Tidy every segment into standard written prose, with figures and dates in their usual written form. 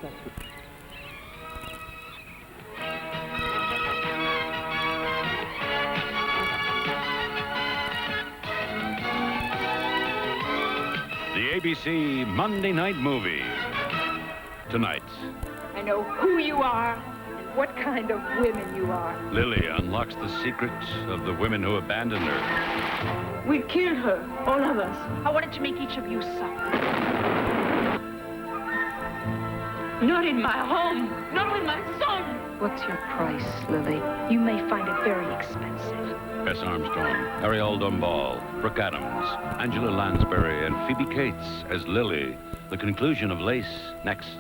The ABC Monday Night Movie. Tonight, I know who you are and what kind of women you are. Lily unlocks the secrets of the women who abandoned her. We'd kill her, all of us. I wanted to make each of you suffer. Not in my home, not with my son. What's your price, Lily? You may find it very expensive. Bess Armstrong, Ariel Dombal, Brooke Adams, Angela Lansbury, and Phoebe Cates as Lily. The conclusion of Lace, next.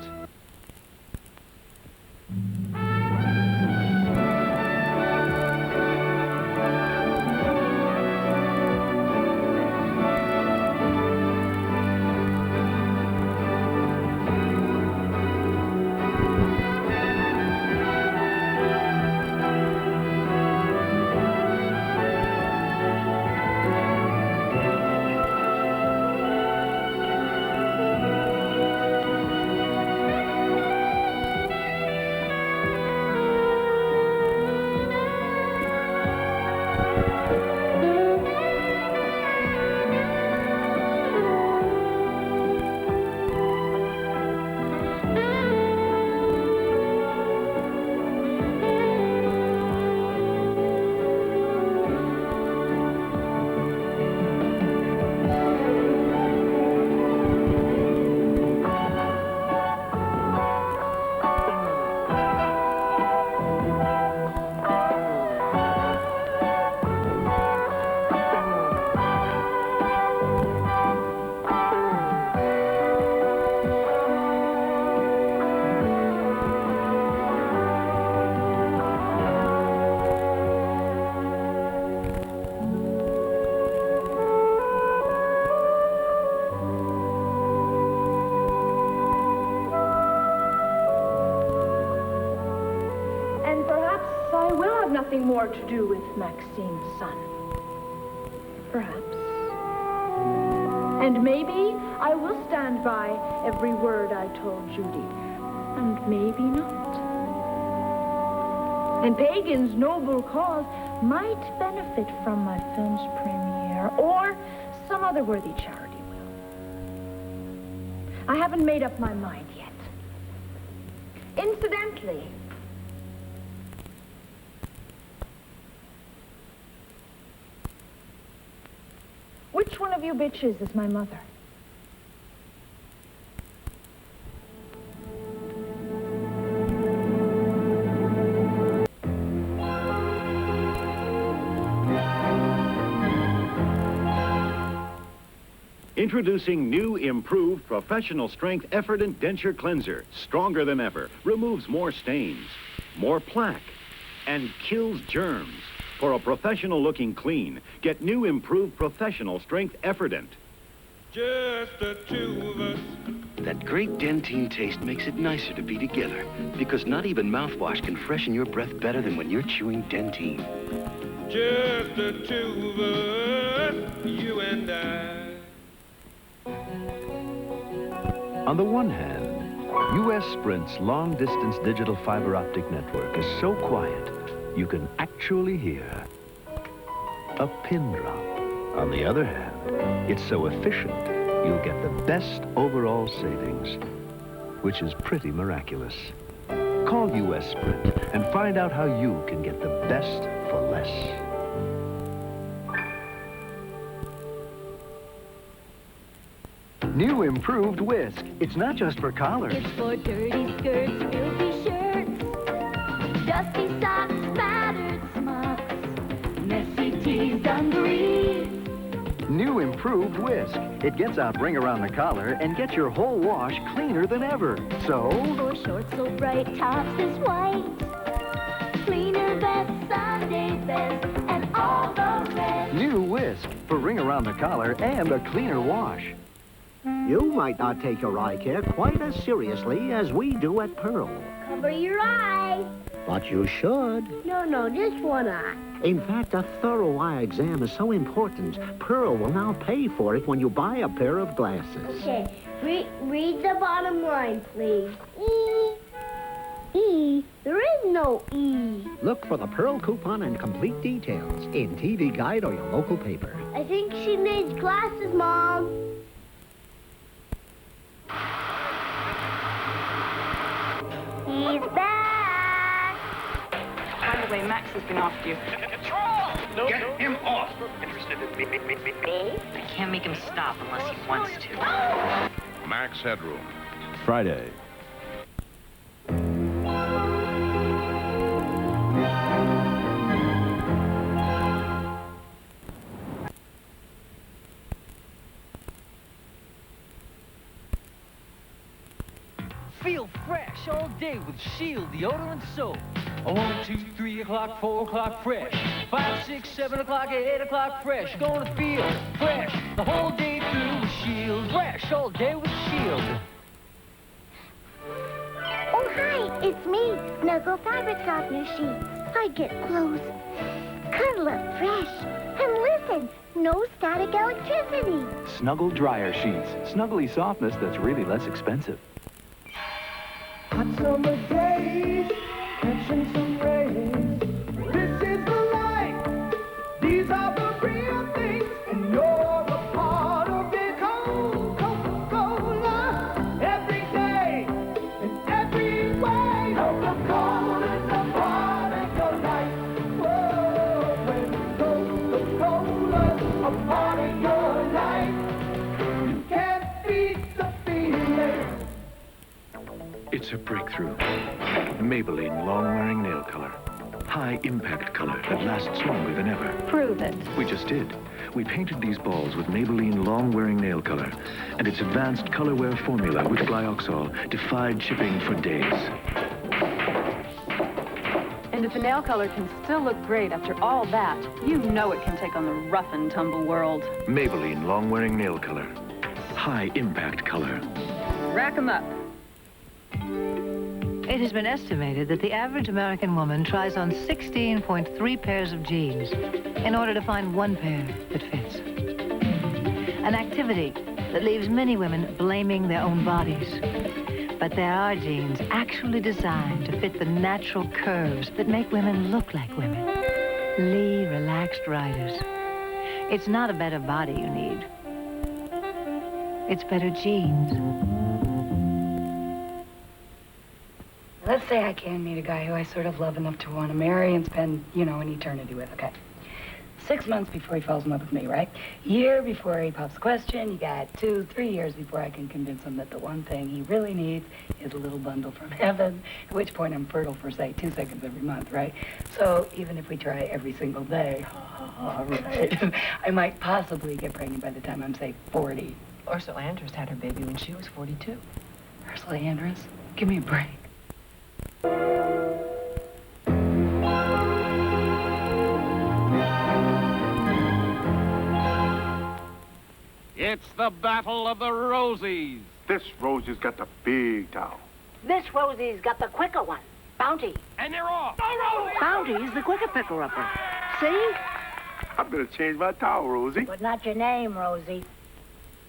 Nothing more to do with Maxine's son. Perhaps. And maybe I will stand by every word I told Judy. And maybe not. And Pagan's noble cause might benefit from my film's premiere, or some other worthy charity will. I haven't made up my mind yet. Incidentally, which one of you bitches is my mother? Introducing new, improved, professional strength Efferdent Denture Cleanser. Stronger than ever. Removes more stains, more plaque, and kills germs. For a professional-looking clean, get new, improved, professional strength Efferdent. Just the two of us. That great Dentine taste makes it nicer to be together, because not even mouthwash can freshen your breath better than when you're chewing Dentine. Just the two of us, you and I. On the one hand, U.S. Sprint's long-distance digital fiber optic network is so quiet, you can actually hear a pin drop. On the other hand, it's so efficient, you'll get the best overall savings, which is pretty miraculous. Call U.S. Sprint and find out how you can get the best for less. New improved Whisk. It's not just for collars. It's for dirty skirts, filthy shirts, dusty socks, battered smocks, messy tees, dungarees. New improved Whisk. It gets out ring around the collar and gets your whole wash cleaner than ever. So... for shorts so bright, tops is white, cleaner vest, Sunday best, and all the rest. New Whisk for ring around the collar and a cleaner wash. You might not take your eye care quite as seriously as we do at Pearl. Cover your eyes. But you should. No, just one eye. In fact, a thorough eye exam is so important, Pearl will now pay for it when you buy a pair of glasses. Okay, read the bottom line, please. S-N-O-E. Look for the Pearl coupon and complete details in TV Guide or your local paper. I think she needs glasses, Mom. He's back. By the way, Max has been after you. Get him off. Interested in me? I can't make him stop unless he wants to. Max Headroom. Friday. Feel fresh all day with Shield deodorant soap. 1, 2, 3 o'clock, 4 o'clock fresh. 5, 6, 7 o'clock, 8 o'clock fresh. Gonna feel fresh the whole day through with Shield. Fresh all day with Shield. Oh, hi, it's me, Snuggle Fabric Softener Sheets. I get close, cuddle up fresh, and listen, no static electricity. Snuggle dryer sheets. Snuggly softness that's really less expensive. Hot summer days, catching some rays. This is the life. These are the real things, and you're a part of it. Cold Coca-Cola, every day, in every way. Coca-Cola's a part of your life. Whoa, when Coca-Cola's a part of your life, you can't beat the feeling. It's a breakthrough. Maybelline long-wearing nail color. High impact color that lasts longer than ever. Prove it. We just did. We painted these balls with Maybelline long-wearing nail color, and its advanced color wear formula with Glyoxol defied chipping for days. And if a nail color can still look great after all that, you know it can take on the rough and tumble world. Maybelline long-wearing nail color. High impact color. Rack 'em up. It has been estimated that the average American woman tries on 16.3 pairs of jeans in order to find one pair that fits. An activity that leaves many women blaming their own bodies. But there are jeans actually designed to fit the natural curves that make women look like women. Lee Relaxed Riders. It's not a better body you need. It's better jeans. Let's say I can meet a guy who I sort of love enough to want to marry and spend, you know, an eternity with, okay? 6 months before he falls in love with me, right? Year before he pops the question. You got 2, 3 years before I can convince him that the one thing he really needs is a little bundle from heaven, at which point I'm fertile for, say, 2 seconds every month, right? So even if we try every single day, right, I might possibly get pregnant by the time I'm, say, 40. Ursula Andress had her baby when she was 42. Ursula Andress? Give me a break. It's the Battle of the Rosies. This Rosie's got the big towel. This Rosie's got the quicker one. Bounty. And they're off. Go, Rosie! Bounty's the quicker picker-upper. See? I'm gonna change my towel, Rosie. But not your name, Rosie.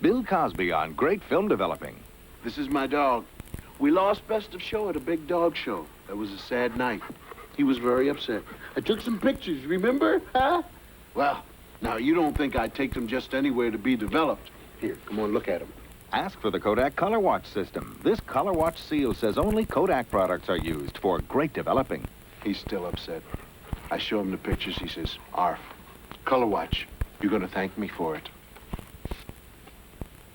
Bill Cosby on Great Film Developing. This is my dog. We lost Best of Show at a big dog show. That was a sad night. He was very upset. I took some pictures, remember? Huh? Well, now you don't think I'd take them just anywhere to be developed. Here, come on, look at them. Ask for the Kodak Color Watch system. This Color Watch seal says only Kodak products are used for great developing. He's still upset. I show him the pictures. He says, Arf, Color Watch, you're gonna thank me for it.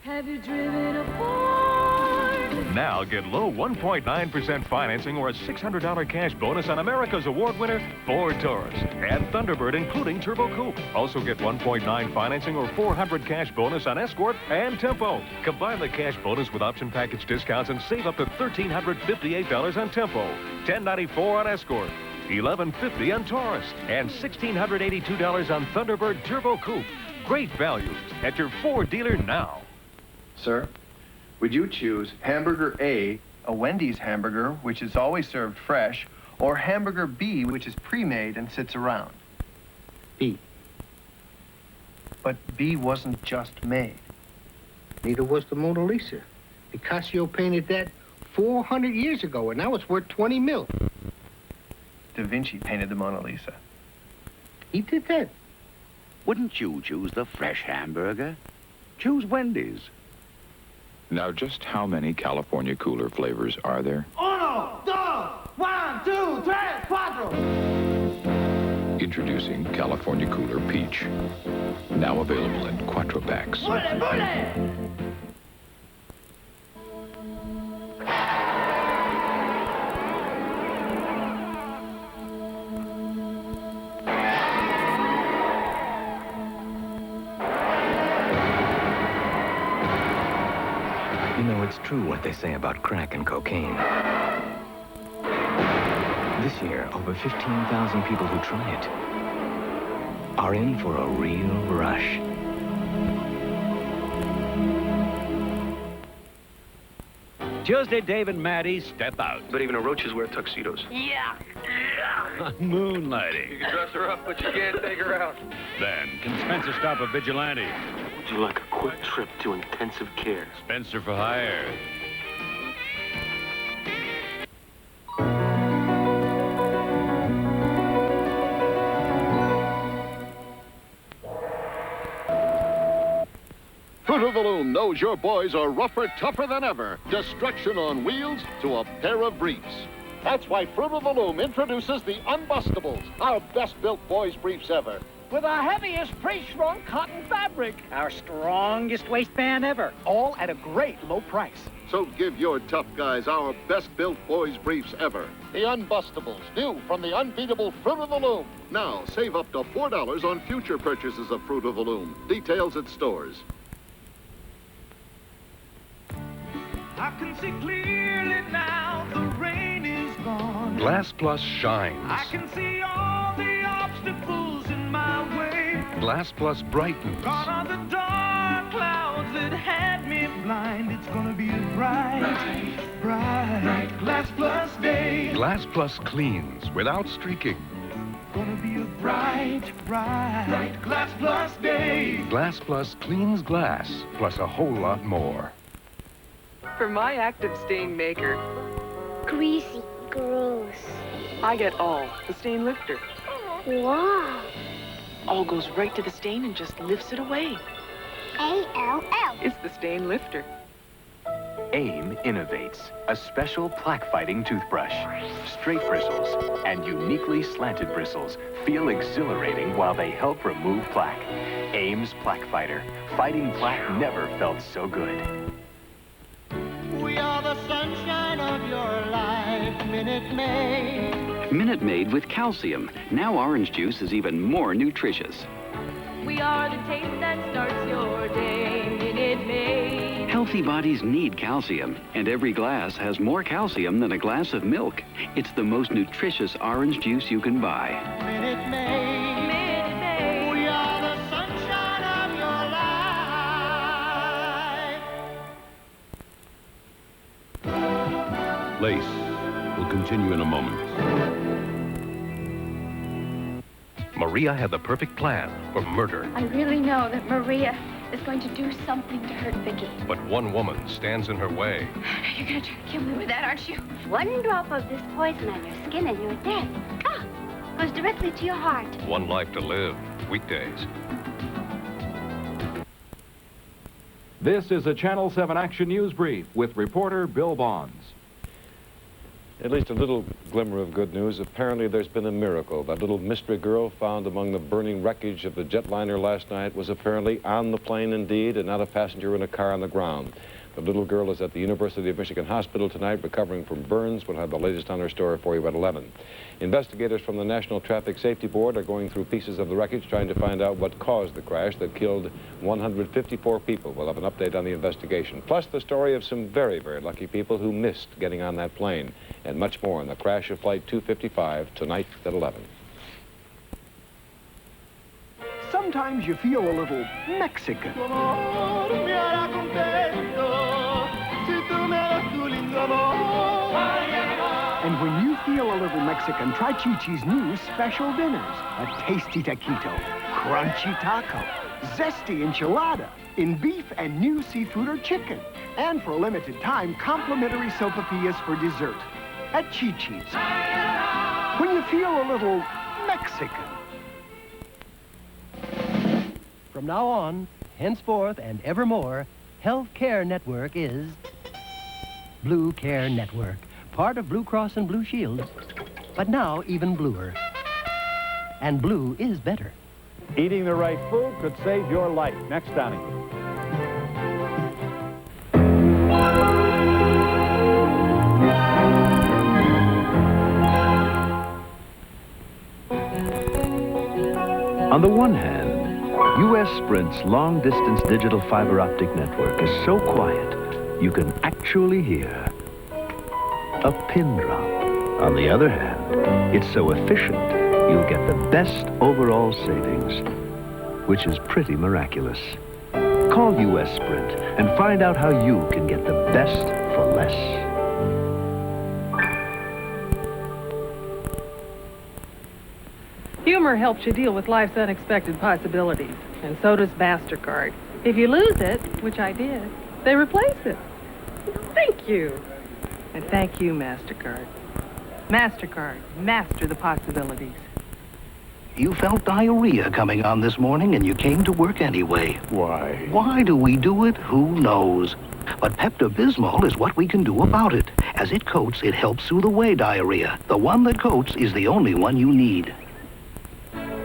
Have you driven a Ford? Now get low 1.9% financing or a $600 cash bonus on America's award winner, Ford Taurus, and Thunderbird, including Turbo Coupe. Also get 1.9 financing or $400 cash bonus on Escort and Tempo. Combine the cash bonus with option package discounts and save up to $1,358 on Tempo, $1,094 on Escort, $1,150 on Taurus, and $1,682 on Thunderbird Turbo Coupe. Great values at your Ford dealer now. Sir, would you choose hamburger A, a Wendy's hamburger, which is always served fresh, or hamburger B, which is pre-made and sits around? B. But B wasn't just made. Neither was the Mona Lisa. Picasso painted that 400 years ago, and now it's worth 20 mil. Da Vinci painted the Mona Lisa. He did that? Wouldn't you choose the fresh hamburger? Choose Wendy's. Now, just how many California Cooler flavors are there? Uno, dos, 1, 2, 3, 4. Introducing California Cooler Peach. Now available in Quattro packs. Bully, bully! You know, it's true what they say about crack and cocaine. This year, over 15,000 people who try it are in for a real rush. Tuesday, Dave and Maddie step out. But even roaches wear tuxedos. Yeah. Moonlighting. You can dress her up, but you can't take her out. Then, can Spencer stop a vigilante? Would you like a quick trip to intensive care? Spencer for hire. Fruit of the Loom knows your boys are rougher, tougher than ever. Destruction on wheels to a pair of briefs. That's why Fruit of the Loom introduces the Unbustables, our best-built boys' briefs ever. With our heaviest pre-shrunk cotton fabric. Our strongest waistband ever. All at a great low price. So give your tough guys our best-built boys' briefs ever. The Unbustables, new from the unbeatable Fruit of the Loom. Now, save up to $4 on future purchases of Fruit of the Loom. Details at stores. I can see clearly now the rain is gone. Glass Plus shines. I can see all the obstacles in my way. Glass Plus brightens. Gone are the dark clouds that had me blind. It's gonna be a bright, bright Glass Plus day. Glass Plus cleans without streaking. Gonna be a bright, bright Glass Plus day. Glass Plus cleans glass, plus a whole lot more. For my active stain maker, Greasy, gross. I get All, the stain lifter. Wow. All goes right to the stain and just lifts it away. A-L-L. It's the stain lifter. AIM innovates a special plaque-fighting toothbrush. Straight bristles and uniquely slanted bristles feel exhilarating while they help remove plaque. AIM's Plaque Fighter. Fighting plaque never felt so good. We are the sunshine of your life, Minute Maid. Minute Maid with calcium. Now orange juice is even more nutritious. We are the taste that starts your day, Minute Maid. Healthy bodies need calcium, and every glass has more calcium than a glass of milk. It's the most nutritious orange juice you can buy. Minute Maid. Minute Maid. We are the sunshine of your life. Lace will continue in a moment. Maria had the perfect plan for murder. I really know that Maria is going to do something to hurt Vicky. But one woman stands in her way. You're going to try to kill me with that, aren't you? One drop of this poison on your skin and you're dead. Ah, goes directly to your heart. One life to live. Weekdays. This is a Channel 7 Action News Brief with reporter Bill Bonds. At least a little glimmer of good news. Apparently there's been a miracle. That little mystery girl found among the burning wreckage of the jetliner last night was apparently on the plane indeed and not a passenger in a car on the ground. The little girl is at the University of Michigan Hospital tonight recovering from burns. We'll have the latest on her story for you at 11. Investigators from the National Traffic Safety Board are going through pieces of the wreckage trying to find out what caused the crash that killed 154 people. We'll have an update on the investigation. Plus the story of some very, very lucky people who missed getting on that plane. And much more on the crash of Flight 255 tonight at 11. Sometimes you feel a little Mexican. And when you feel a little Mexican, try Chi-Chi's new special dinners. A tasty taquito, crunchy taco, zesty enchilada, in beef and new seafood or chicken. And for a limited time, complimentary sopapillas for dessert at Chi-Chi's. when you feel a little Mexican. From now on, henceforth and evermore, Health Care Network is Blue Care Network, part of Blue Cross and Blue Shield, but now even bluer. And blue is better. Eating the right food could save your life. Next, Donnie. On the one hand, U.S. Sprint's long-distance digital fiber optic network is so quiet, you can actually hear a pin drop. On the other hand, it's so efficient, you'll get the best overall savings, which is pretty miraculous. Call U.S. Sprint and find out how you can get the best for less. Humor helps you deal with life's unexpected possibilities, and so does MasterCard. If you lose it, which I did, they replace it. Thank you. And thank you, MasterCard. MasterCard, master the possibilities. You felt diarrhea coming on this morning and you came to work anyway. Why? Why do we do it? Who knows? But Pepto-Bismol is what we can do about it. As it coats, it helps soothe away diarrhea. The one that coats is the only one you need.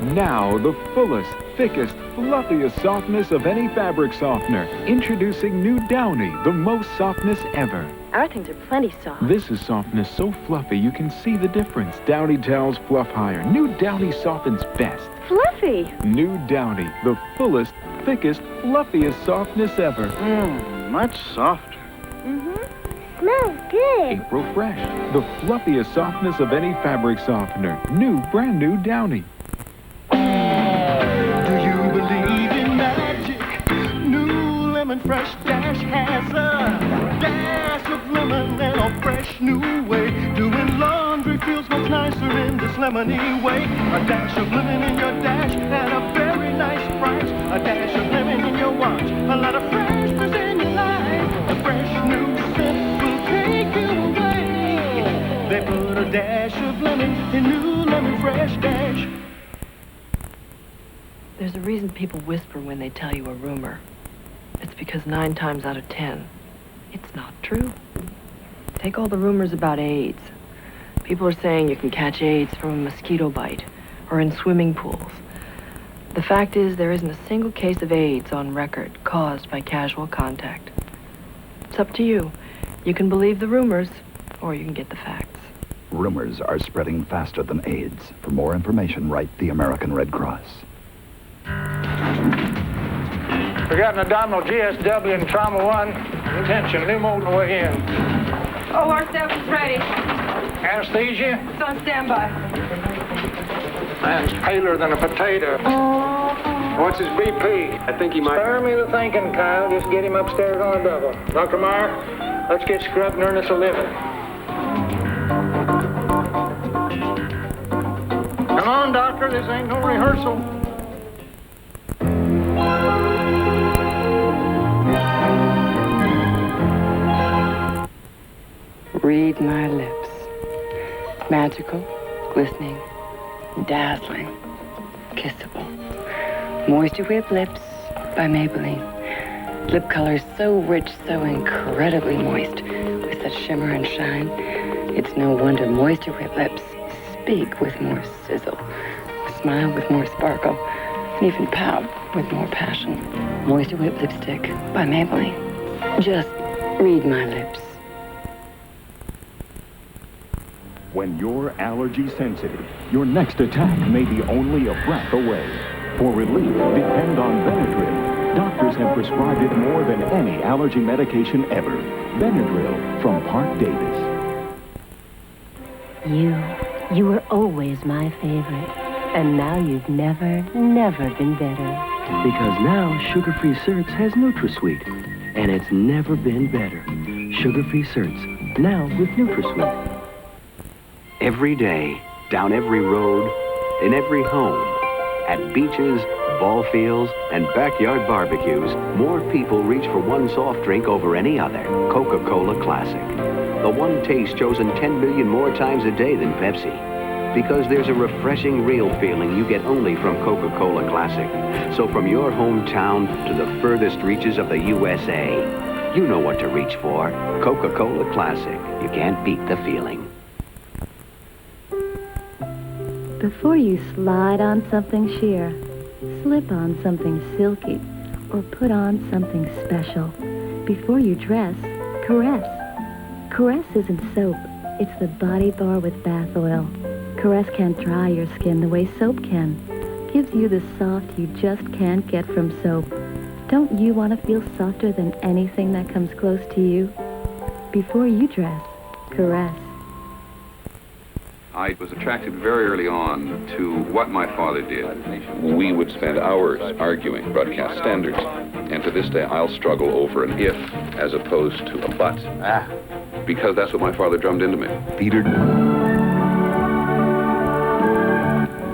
Now, the fullest, thickest, fluffiest softness of any fabric softener. Introducing new Downy, the most softness ever. Our things are plenty soft. This is softness so fluffy you can see the difference. Downy tells fluff higher. New Downy softens best. Fluffy. New Downy, the fullest, thickest, fluffiest softness ever. Much softer. Smells good. April Fresh, the fluffiest softness of any fabric softener. New, brand new Downy. Do you believe in magic? New Lemon Fresh Dash has a dash of lemon and a fresh new way. Doing laundry feels much nicer in this lemony way. A dash of lemon in your dash at a very nice price. A dash of lemon in your watch, a lot of freshness in your life. A fresh new scent will take you away. They put a dash of lemon in New Lemon Fresh Dash. There's a reason people whisper when they tell you a rumor. It's because 9 times out of 10, it's not true. Take all the rumors about AIDS. People are saying you can catch AIDS from a mosquito bite or in swimming pools. The fact is, there isn't a single case of AIDS on record caused by casual contact. It's up to you. You can believe the rumors, or you can get the facts. Rumors are spreading faster than AIDS. For more information, write the American Red Cross. Forgotten abdominal GSW and trauma 1. Attention, new mode way in. OR 7's ready. Anesthesia? It's on standby. Man's paler than a potato. What's his BP? I think he might... Spare me the thinking, Kyle. Just get him upstairs on a double. Dr. Meyer, let's get scrubbed and earn us a living. Come on, doctor. This ain't no rehearsal. Read my lips. Magical, glistening, dazzling, kissable. Moisture Whip Lips by Maybelline. Lip color so rich, so incredibly moist, with such shimmer and shine. It's no wonder Moisture Whip Lips speak with more sizzle, smile with more sparkle, and even pout with more passion. Moisture Whip Lipstick by Maybelline. Just read my lips. When you're allergy sensitive, your next attack may be only a breath away. For relief, depend on Benadryl. Doctors have prescribed it more than any allergy medication ever. Benadryl from Park Davis. You were always my favorite. And now you've never been better. Because now Sugar-Free Certs has NutraSweet. And it's never been better. Sugar-Free Certs, now with NutraSweet. Every day, down every road, in every home, at beaches, ball fields, and backyard barbecues, more people reach for one soft drink over any other, Coca-Cola Classic. The one taste chosen 10 million more times a day than Pepsi. because there's a refreshing real feeling you get only from Coca-Cola Classic. So from your hometown to the furthest reaches of the USA, you know what to reach for. Coca-Cola Classic. You can't beat the feeling. Before you slide on something sheer, slip on something silky, or put on something special, before you dress, caress. Caress isn't soap. It's the body bar with bath oil. Caress can't dry your skin the way soap can. Gives you the soft you just can't get from soap. Don't you want to feel softer than anything that comes close to you? Before you dress, caress. I was attracted very early on to what my father did. We would spend hours arguing broadcast standards, and to this day I'll struggle over an if as opposed to a but, because that's what my father drummed into me. Peter.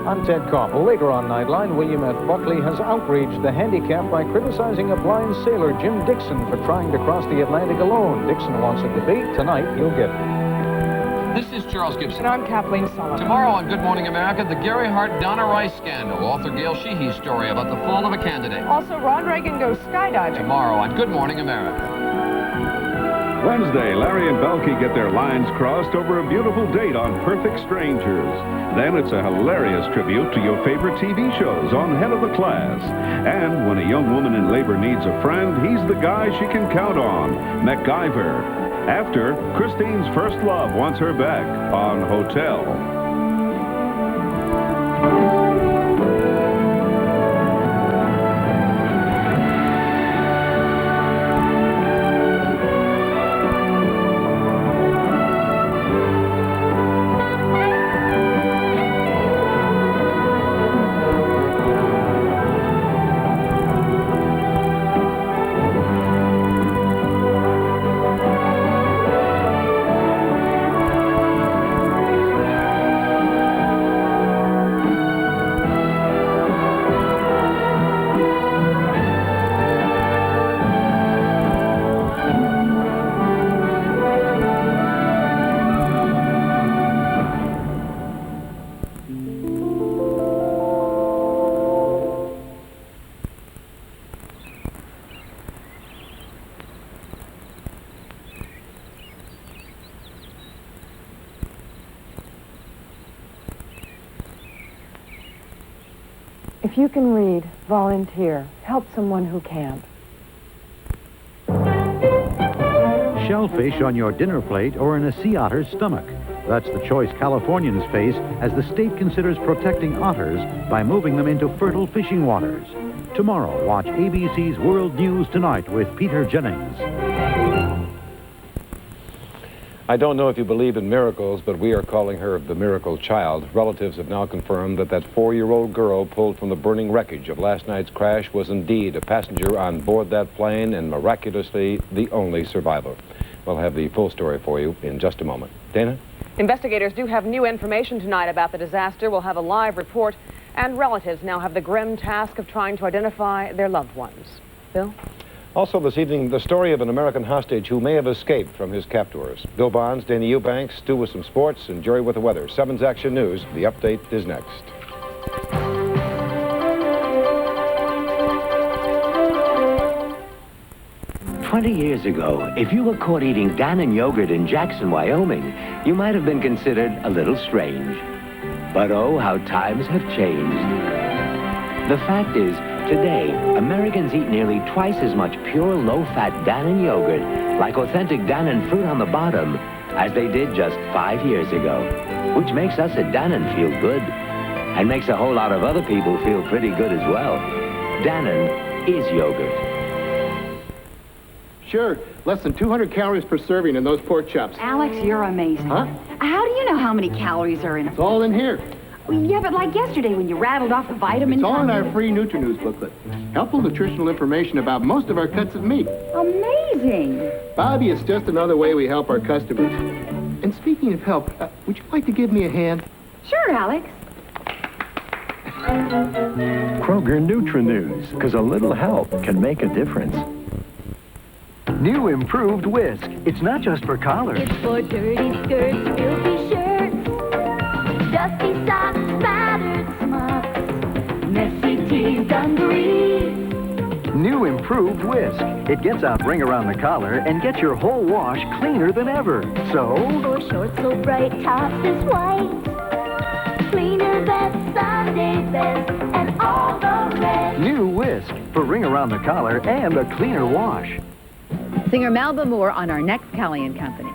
I'm Ted Koppel. Later on Nightline, William F. Buckley has outraged the handicap by criticizing a blind sailor, Jim Dixon, for trying to cross the Atlantic alone. Dixon wants a debate. Tonight, he'll get it. This is Charles Gibson. And I'm Kathleen Sullivan. Tomorrow on Good Morning America, the Gary Hart-Donna Rice scandal. Author Gail Sheehy's story about the fall of a candidate. Also, Ron Reagan goes skydiving. Tomorrow on Good Morning America. Wednesday, Larry and Belky get their lines crossed over a beautiful date on Perfect Strangers. Then it's a hilarious tribute to your favorite TV shows on Head of the Class. And when a young woman in labor needs a friend, he's the guy she can count on, MacGyver. After, Christine's first love wants her back on Hotel. If you can read, volunteer. Help someone who can't. Shellfish on your dinner plate or in a sea otter's stomach. That's the choice Californians face as the state considers protecting otters by moving them into fertile fishing waters. Tomorrow, watch ABC's World News Tonight with Peter Jennings. I don't know if you believe in miracles, but we are calling her the miracle child. Relatives have now confirmed that that 4-year-old girl pulled from the burning wreckage of last night's crash was indeed a passenger on board that plane and miraculously the only survivor. We'll have the full story for you in just a moment. Dana? Investigators do have new information tonight about the disaster. We'll have a live report, and relatives now have the grim task of trying to identify their loved ones. Bill? Also this evening, the story of an American hostage who may have escaped from his captors. Bill Bonds, Dana Eubanks, Stu with some sports, and Jerry with the weather. 7's Action News. The update is next. "20 years ago, if you were caught eating Dannon yogurt in Jackson, Wyoming, you might have been considered a little strange. But oh, how times have changed. The fact is, today, Americans eat nearly twice as much pure, low-fat Dannon yogurt, like authentic Dannon fruit on the bottom, as they did just 5 years ago. Which makes us at Dannon feel good, and makes a whole lot of other people feel pretty good as well. Dannon is yogurt." Sure, less than 200 calories per serving in those pork chops. Alex, you're amazing. Huh? How do you know how many calories are in them? It's all in here. Yeah, but like yesterday when you rattled off the vitamin It's all in our content. free Nutri-News booklet. Helpful nutritional information about most of our cuts of meat. Amazing. Bobby, it's just another way we help our customers. And speaking of help, would you like to give me a hand? Sure, Alex. Kroger Nutri-News, because a little help can make a difference. New improved Whisk. It's not just for collars. It's for dirty skirts, filthy shirts, dusty improved whisk. It gets out ring around the collar and gets your whole wash cleaner than ever. So, for shorts so bright, tops is white. Cleaner best, Sunday best, and all the rest. new whisk for ring around the collar and a cleaner wash. Singer Melba Moore on our next Kelly and Company.